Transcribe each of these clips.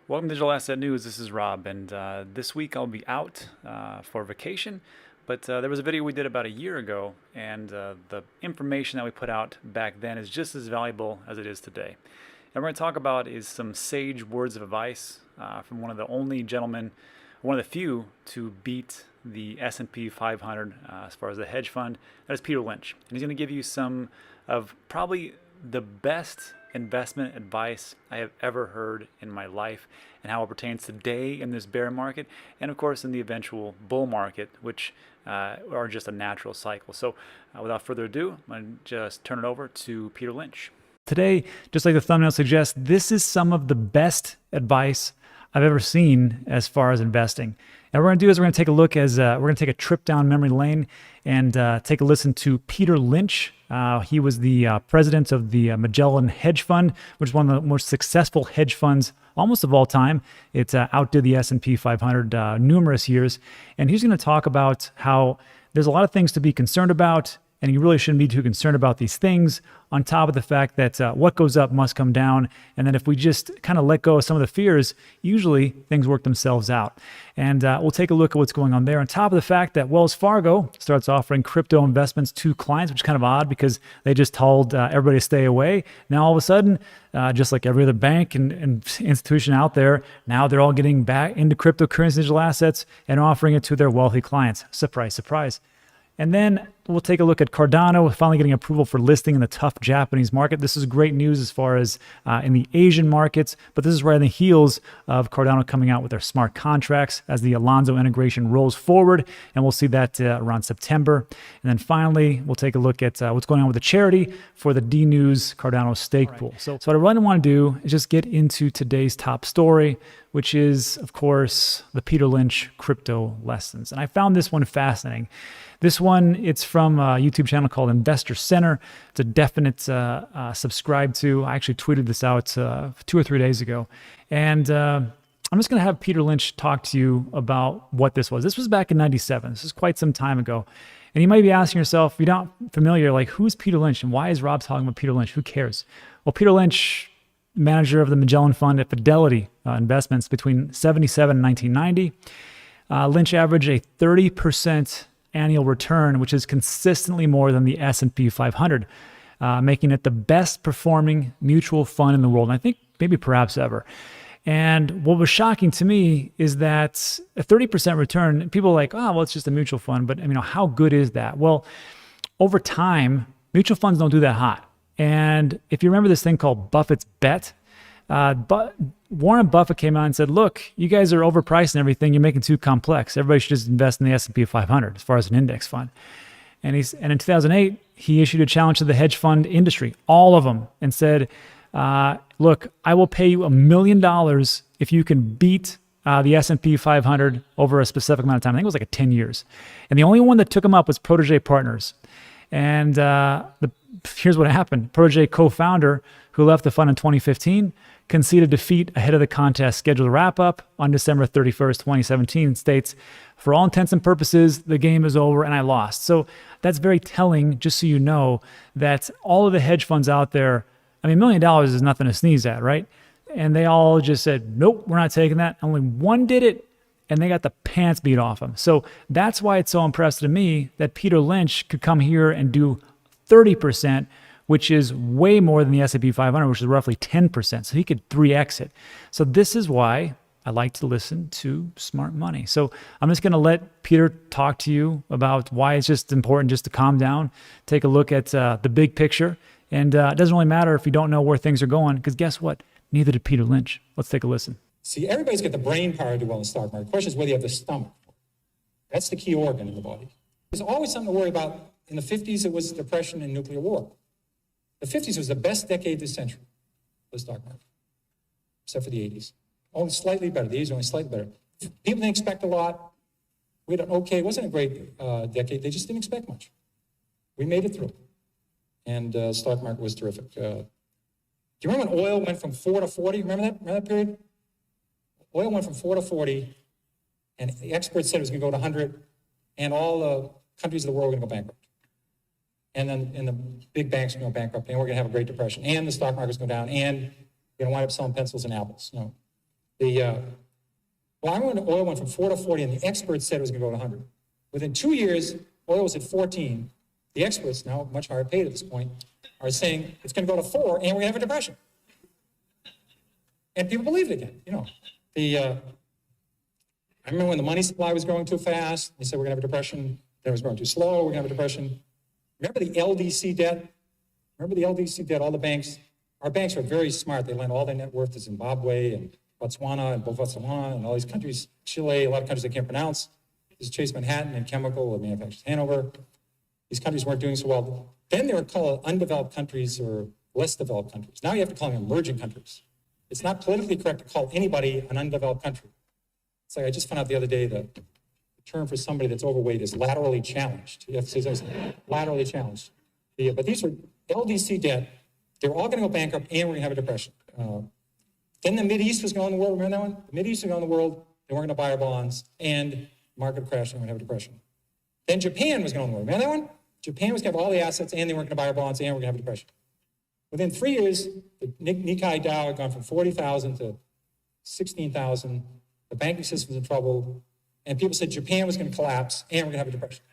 Welcome to Digital Asset News. This is Rob, and this week I'll be out for vacation. But there was a video we did about a year ago, and the information that we put out back then is just as valuable as it is today. And we're going to talk about is some sage words of advice from one of the only gentlemen, one of the few to beat the S&P 500 as far as the hedge fund. That is Peter Lynch, and he's going to give you some of probably the best investment advice I have ever heard in my life, and how it pertains today in this bear market, and of course in the eventual bull market, which are just a natural cycle. So without further ado, I'm going to just turn it over to Peter Lynch. Today, just like the thumbnail suggests, this is some of the best advice I've ever seen as far as investing. And what we're going to do is we're going to take a look as we're going to take a trip down memory lane and take a listen to Peter Lynch. He was the president of the Magellan Hedge Fund, which is one of the most successful hedge funds almost of all time. It outdid the S&P 500 numerous years. And he's going to talk about how there's a lot of things to be concerned about, and you really shouldn't be too concerned about these things, on top of the fact that what goes up must come down. And then if we just kind of let go of some of the fears, usually things work themselves out. And we'll take a look at what's going on there. On top of the fact that Wells Fargo starts offering crypto investments to clients, which is kind of odd because they just told everybody to stay away. Now all of a sudden, just like every other bank and institution out there, now they're all getting back into cryptocurrency, digital assets, and offering it to their wealthy clients. Surprise, surprise. And then we'll take a look at Cardano finally getting approval for listing in the tough Japanese market. This is great news as far as in the Asian markets, but this is right on the heels of Cardano coming out with their smart contracts as the Alonzo integration rolls forward, and we'll see that around September. And then finally, we'll take a look at what's going on with the charity for the D-News Cardano stake pool. So what I really want to do is just get into today's top story, which is, of course, the Peter Lynch crypto lessons. And I found this one fascinating. This one, it's from a YouTube channel called Investor Center. It's a definite subscribe to. I actually tweeted this out 2 or 3 days ago. And I'm just going to have Peter Lynch talk to you about what this was. This was back in '97. This is quite some time ago. And you might be asking yourself, if you're not familiar, like, who's Peter Lynch and why is Rob talking about Peter Lynch? Who cares? Well, Peter Lynch, manager of the Magellan Fund at Fidelity Investments between '77 and 1990. Lynch averaged a 30% annual return, which is consistently more than the S&P 500, making it the best performing mutual fund in the world, and I think maybe perhaps ever. And what was shocking to me is that a 30% return, people are like, oh, well, it's just a mutual fund, but I mean, how good is that? Well, over time, mutual funds don't do that hot. And if you remember this thing called Buffett's bet, but Warren Buffett came out and said, look, you guys are overpriced and everything. You're making it too complex. Everybody should just invest in the S&P 500 as far as an index fund. And in 2008, he issued a challenge to the hedge fund industry, all of them, and said, look, I will pay you $1 million if you can beat the S&P 500 over a specific amount of time. I think it was like 10 years. And the only one that took him up was Protege Partners. And here's what happened. Protege co-founder, who left the fund in 2015, conceded defeat ahead of the contest scheduled to wrap up on December 31st, 2017, states, for all intents and purposes, the game is over and I lost. So that's very telling, just so you know, that all of the hedge funds out there, I mean, $1 million is nothing to sneeze at, right? And they all just said, nope, we're not taking that. Only one did it, and they got the pants beat off them. So that's why it's so impressive to me that Peter Lynch could come here and do 30%, which is way more than the S&P 500, which is roughly 10%. So he could 3x it. So this is why I like to listen to smart money. So I'm just going to let Peter talk to you about why it's just important just to calm down, take a look at the big picture. And it doesn't really matter if you don't know where things are going, because guess what? Neither did Peter Lynch. Let's take a listen. See, everybody's got the brain power to do well in the stock market. The question is whether you have the stomach. That's the key organ in the body. There's always something to worry about. In the 50s, it was depression and nuclear war. The 50s was the best decade this century for the stock market, except for the 80s. Only slightly better. The 80s were only slightly better. People didn't expect a lot. We had an okay, it wasn't a great decade. They just didn't expect much. We made it through. And the stock market was terrific. Do you remember when oil went from 4 to 40? Remember that period? Oil went from 4 to 40, and the experts said it was going to go to 100, and all the countries of the world were going to go bankrupt. And the big banks are going to go bankrupt, and we're going to have a Great Depression, and the stock market's going down, and you're going to wind up selling pencils and apples. No. Oil went from 4 to 40, and the experts said it was going to go to 100. Within 2 years, oil was at 14. The experts, now much higher paid at this point, are saying it's going to go to 4, and we're going to have a depression. And people believed it again. You know, I remember when the money supply was growing too fast. They said we're going to have a depression. Then it was growing too slow. We're going to have a depression. Remember the LDC debt? Remember the LDC debt? All the banks. Our banks are very smart. They lend all their net worth to Zimbabwe and Botswana and Botswana and all these countries, Chile, a lot of countries I can't pronounce. This is Chase Manhattan and Chemical and Manufacturers Hanover. These countries weren't doing so well. Then they were called undeveloped countries or less developed countries. Now you have to call them emerging countries. It's not politically correct to call anybody an undeveloped country. It's like I just found out the other day that the term for somebody that's overweight is laterally challenged. You have to say laterally challenged. But these were LDC debt. They were all going to go bankrupt and we're going to have a depression. Then the Mideast was going to own the world. Remember that one? The Mideast was going to own the world. They weren't going to buy our bonds. And market crash and we're going to have a depression. Then Japan was going to own the world. Remember that one? Japan was going to have all the assets and they weren't going to buy our bonds and we're going to have a depression. Within 3 years, the Nikkei Dow had gone from 40,000 to 16,000. The banking system was in trouble. And people said Japan was going to collapse and we're going to have a depression.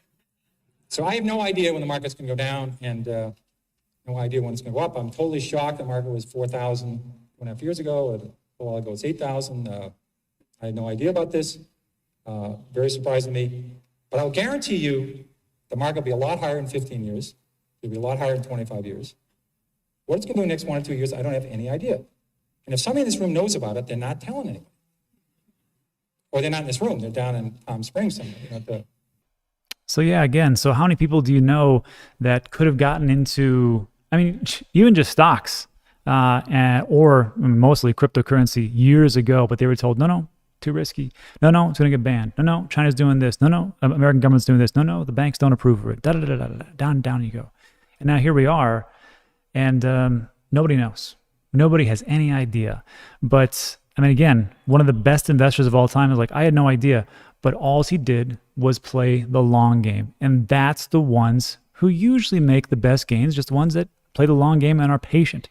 So I have no idea when the market's going to go down and no idea when it's going to go up. I'm totally shocked. The market was 4,000 1.5 years ago. A while ago, it's 8,000. I had no idea about this. Very surprising to me. But I'll guarantee you the market will be a lot higher in 15 years. It'll be a lot higher in 25 years. What it's going to do in the next 1 or 2 years, I don't have any idea. And if somebody in this room knows about it, they're not telling anyone. Or they're not in this room. They're down in Palm Springs somewhere. You know, So yeah, again, so how many people do you know that could have gotten into, I mean, even just stocks or mostly cryptocurrency years ago, but they were told, no, too risky. No, it's going to get banned. No, China's doing this. No, American government's doing this. No, the banks don't approve of it. Down you go. And now here we are, and nobody knows. Nobody has any idea. But I mean, again, one of the best investors of all time is like, I had no idea, but all he did was play the long game. And that's the ones who usually make the best gains, just the ones that play the long game and are patient.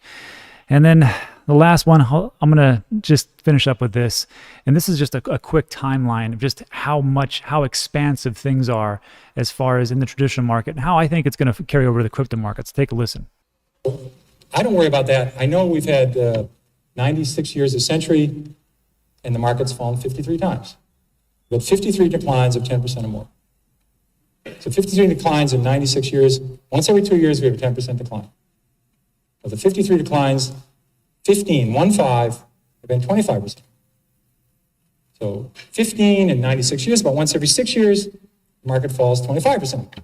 And then the last one, I'm going to just finish up with this. And this is just a quick timeline of just how expansive things are as far as in the traditional market and how I think it's going to carry over to the crypto markets. Take a listen. I don't worry about that. I know we've had 96 years, a century, and the market's fallen 53 times. We had 53 declines of 10% or more. So 53 declines in 96 years. Once every 2 years, we have a 10% decline. Of the 53 declines, 15 have been 25%. So 15 in 96 years, about once every 6 years, the market falls 25%.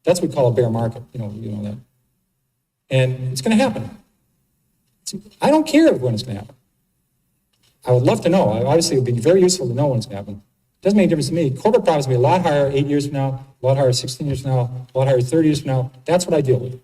That's what we call a bear market. You know that. And it's going to happen. I don't care when it's going to happen. I would love to know. Obviously, it would be very useful to know when it's going to happen. It doesn't make a difference to me. Corporate profits will be a lot higher 8 years from now, a lot higher 16 years from now, a lot higher 30 years from now. That's what I deal with.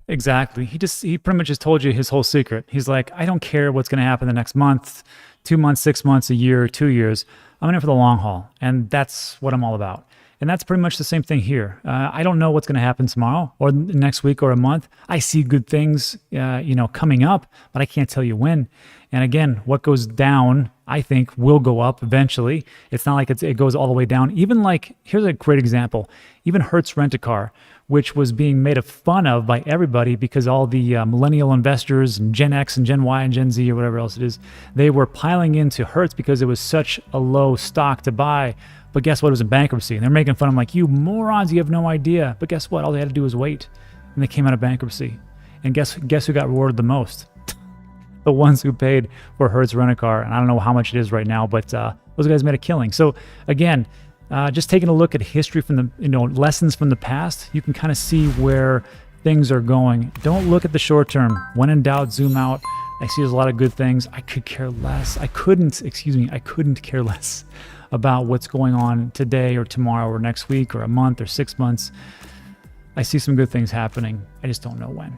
Exactly. He pretty much just told you his whole secret. He's like, I don't care what's going to happen the next month, 2 months, 6 months, a year, 2 years. I'm in it for the long haul. And that's what I'm all about. And that's pretty much the same thing here. I don't know what's going to happen tomorrow or next week or a month. I see good things, coming up, but I can't tell you when. And again, what goes down, I think, will go up eventually. It's not like it goes all the way down. Even like, here's a great example. Even Hertz Rent-A-Car, which was being made fun of by everybody because all the millennial investors and Gen X and Gen Y and Gen Z or whatever else it is, they were piling into Hertz because it was such a low stock to buy. But guess what? It was in bankruptcy. And they're making fun of them like, you morons, you have no idea. But guess what? All they had to do was wait. And they came out of bankruptcy. And guess who got rewarded the most? The ones who paid for Hertz Rent-A-Car. And I don't know how much it is right now, but those guys made a killing. So again, just taking a look at history from the, lessons from the past, you can kind of see where things are going. Don't look at the short term. When in doubt, zoom out. I see there's a lot of good things. I could care less. I couldn't care less about what's going on today or tomorrow or next week or a month or 6 months. I see some good things happening. I just don't know when.